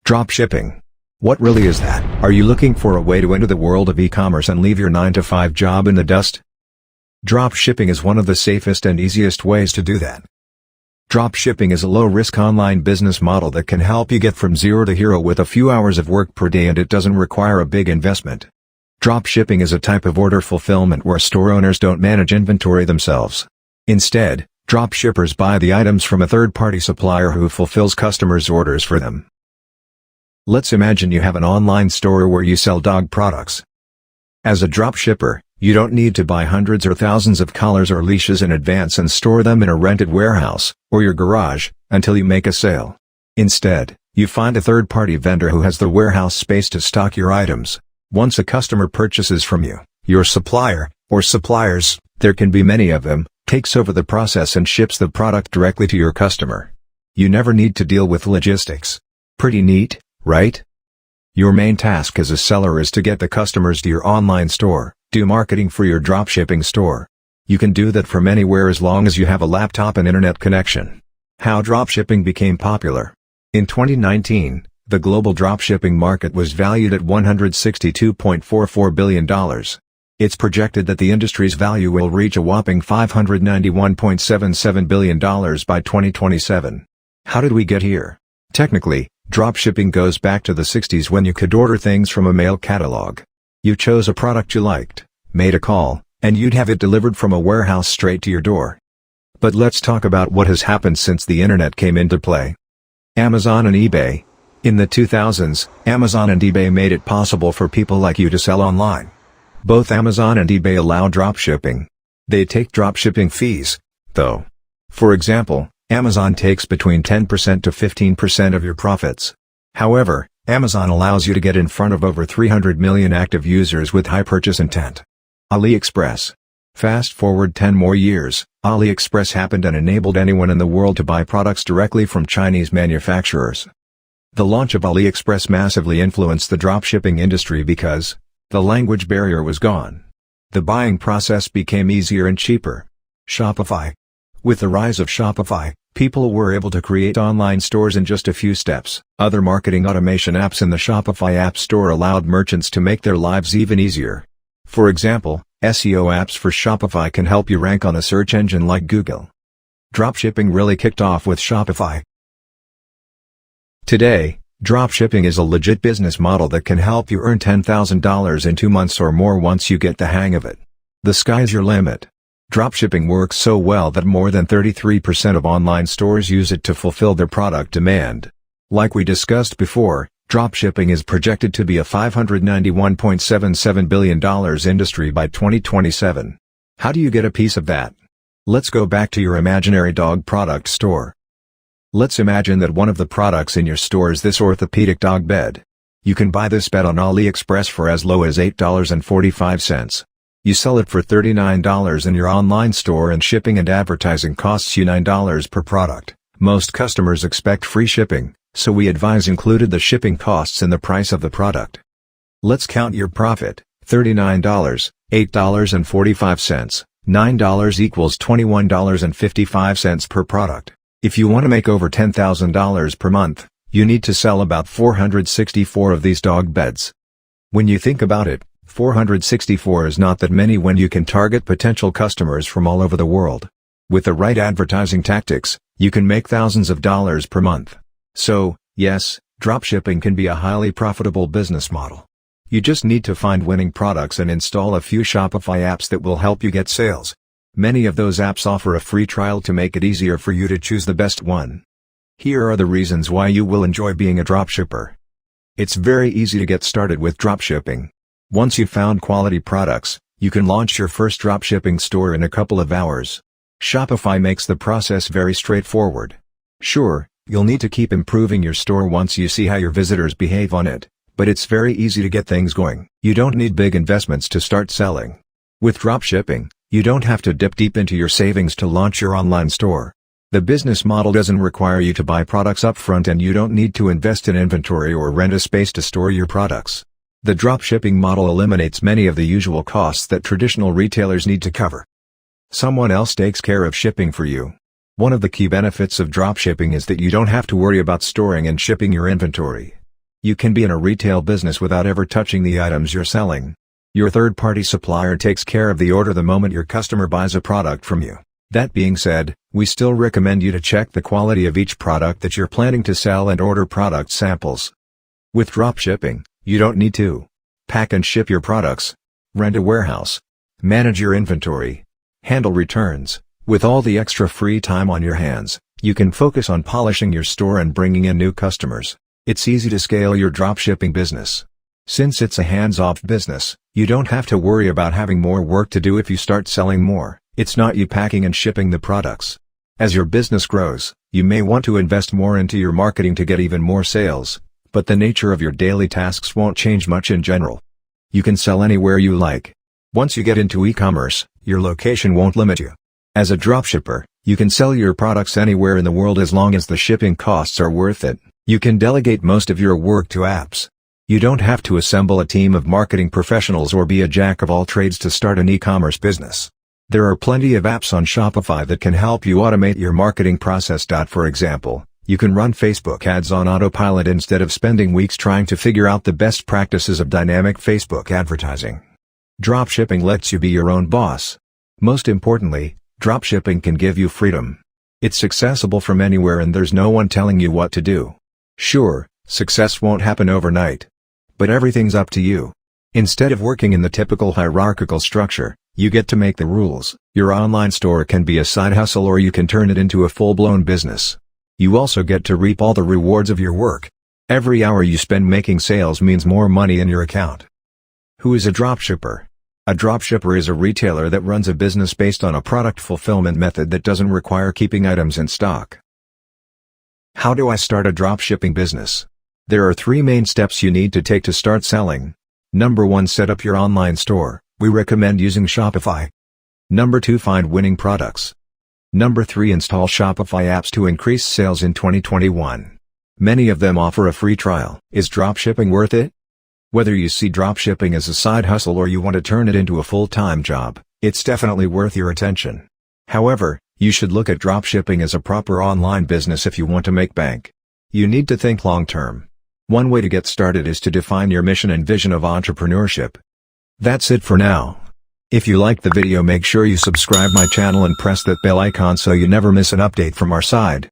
Dropshipping. What really is that? Are you looking for a way to enter the world of e-commerce and leave your 9-to-5 job in the dust? Dropshipping is one of the safest and easiest ways to do that. Dropshipping is a low-risk online business model that can help you get from zero to hero with a few hours of work per day, and it doesn't require a big investment. Dropshipping is a type of order fulfillment where store owners don't manage inventory themselves. Instead, dropshippers buy the items from a third-party supplier who fulfills customers' orders for them. Let's imagine you have an online store where you sell dog products. As a dropshipper, you don't need to buy hundreds or thousands of collars or leashes in advance and store them in a rented warehouse, or your garage, until you make a sale. Instead, you find a third-party vendor who has the warehouse space to stock your items. Once a customer purchases from you, your supplier, or suppliers, there can be many of them, takes over the process and ships the product directly to your customer. You never need to deal with logistics. Pretty neat, right? Your main task as a seller is to get the customers to your online store, do marketing for your dropshipping store. You can do that from anywhere as long as you have a laptop and internet connection. How dropshipping became popular. In 2019, the global dropshipping market was valued at $162.44 billion. It's projected that the industry's value will reach a whopping $591.77 billion by 2027. How did we get here? Technically, dropshipping goes back to the 60s when you could order things from a mail catalog. You chose a product you liked, made a call, and you'd have it delivered from a warehouse straight to your door. But let's talk about what has happened since the internet came into play. Amazon and eBay. In the 2000s, Amazon and eBay made it possible for people like you to sell online. Both Amazon and eBay allow dropshipping. They take dropshipping fees, though. For example, Amazon takes between 10% to 15% of your profits. However, Amazon allows you to get in front of over 300 million active users with high purchase intent. AliExpress. Fast forward 10 more years, AliExpress happened and enabled anyone in the world to buy products directly from Chinese manufacturers. The launch of AliExpress massively influenced the dropshipping industry because the language barrier was gone. The buying process became easier and cheaper. Shopify. With the rise of Shopify, people were able to create online stores in just a few steps. Other marketing automation apps in the Shopify App Store allowed merchants to make their lives even easier. For example, SEO apps for Shopify can help you rank on a search engine like Google. Dropshipping really kicked off with Shopify. Today, dropshipping is a legit business model that can help you earn $10,000 in 2 months or more once you get the hang of it. The sky's your limit. Dropshipping works so well that more than 33% of online stores use it to fulfill their product demand. Like we discussed before, dropshipping is projected to be a $591.77 billion industry by 2027. How do you get a piece of that? Let's go back to your imaginary dog product store. Let's imagine that one of the products in your store is this orthopedic dog bed. You can buy this bed on AliExpress for as low as $8.45. You sell it for $39 in your online store and shipping and advertising costs you $9 per product. Most customers expect free shipping, so we advise included the shipping costs in the price of the product. Let's count your profit: $39, $8.45, $9 equals $21.55 per product. If you want to make over $10,000 per month, you need to sell about 464 of these dog beds. When you think about it, 464 is not that many when you can target potential customers from all over the world. With the right advertising tactics, you can make thousands of dollars per month. So, yes, dropshipping can be a highly profitable business model. You just need to find winning products and install a few Shopify apps that will help you get sales. Many of those apps offer a free trial to make it easier for you to choose the best one. Here are the reasons why you will enjoy being a dropshipper. It's very easy to get started with dropshipping. Once you've found quality products, you can launch your first dropshipping store in a couple of hours. Shopify makes the process very straightforward. Sure, you'll need to keep improving your store once you see how your visitors behave on it, but it's very easy to get things going. You don't need big investments to start selling. With dropshipping, you don't have to dip deep into your savings to launch your online store. The business model doesn't require you to buy products up front, and you don't need to invest in inventory or rent a space to store your products. The dropshipping model eliminates many of the usual costs that traditional retailers need to cover. Someone else takes care of shipping for you. One of the key benefits of dropshipping is that you don't have to worry about storing and shipping your inventory. You can be in a retail business without ever touching the items you're selling. Your third-party supplier takes care of the order the moment your customer buys a product from you. That being said, we still recommend you to check the quality of each product that you're planning to sell and order product samples. With dropshipping, you don't need to pack and ship your products, rent a warehouse, manage your inventory, handle returns. With all the extra free time on your hands, you can focus on polishing your store and bringing in new customers. It's easy to scale your dropshipping business. Since it's a hands-off business, you don't have to worry about having more work to do if you start selling more. It's not you packing and shipping the products. As your business grows, you may want to invest more into your marketing to get even more sales, but the nature of your daily tasks won't change much in general. You can sell anywhere you like. Once you get into e-commerce, your location won't limit you. As a dropshipper, you can sell your products anywhere in the world as long as the shipping costs are worth it. You can delegate most of your work to apps. You don't have to assemble a team of marketing professionals or be a jack of all trades to start an e-commerce business. There are plenty of apps on Shopify that can help you automate your marketing process. For example, you can run Facebook ads on autopilot instead of spending weeks trying to figure out the best practices of dynamic Facebook advertising. Dropshipping lets you be your own boss. Most importantly, dropshipping can give you freedom. It's accessible from anywhere and there's no one telling you what to do. Sure, success won't happen overnight. But everything's up to you. Instead of working in the typical hierarchical structure, you get to make the rules. Your online store can be a side hustle or you can turn it into a full-blown business. You also get to reap all the rewards of your work. Every hour you spend making sales means more money in your account. Who is a dropshipper? A dropshipper is a retailer that runs a business based on a product fulfillment method that doesn't require keeping items in stock. How do I start a dropshipping business? There are 3 main steps you need to take to start selling. Number 1, set up your online store. We recommend using Shopify. Number 2, find winning products. Number 3, install Shopify apps to increase sales in 2021. Many of them offer a free trial. Is dropshipping worth it? Whether you see dropshipping as a side hustle or you want to turn it into a full-time job, it's definitely worth your attention. However, you should look at dropshipping as a proper online business if you want to make bank. You need to think long-term. One way to get started is to define your mission and vision of entrepreneurship. That's it for now. If you liked the video, make sure you subscribe my channel and press that bell icon so you never miss an update from our side.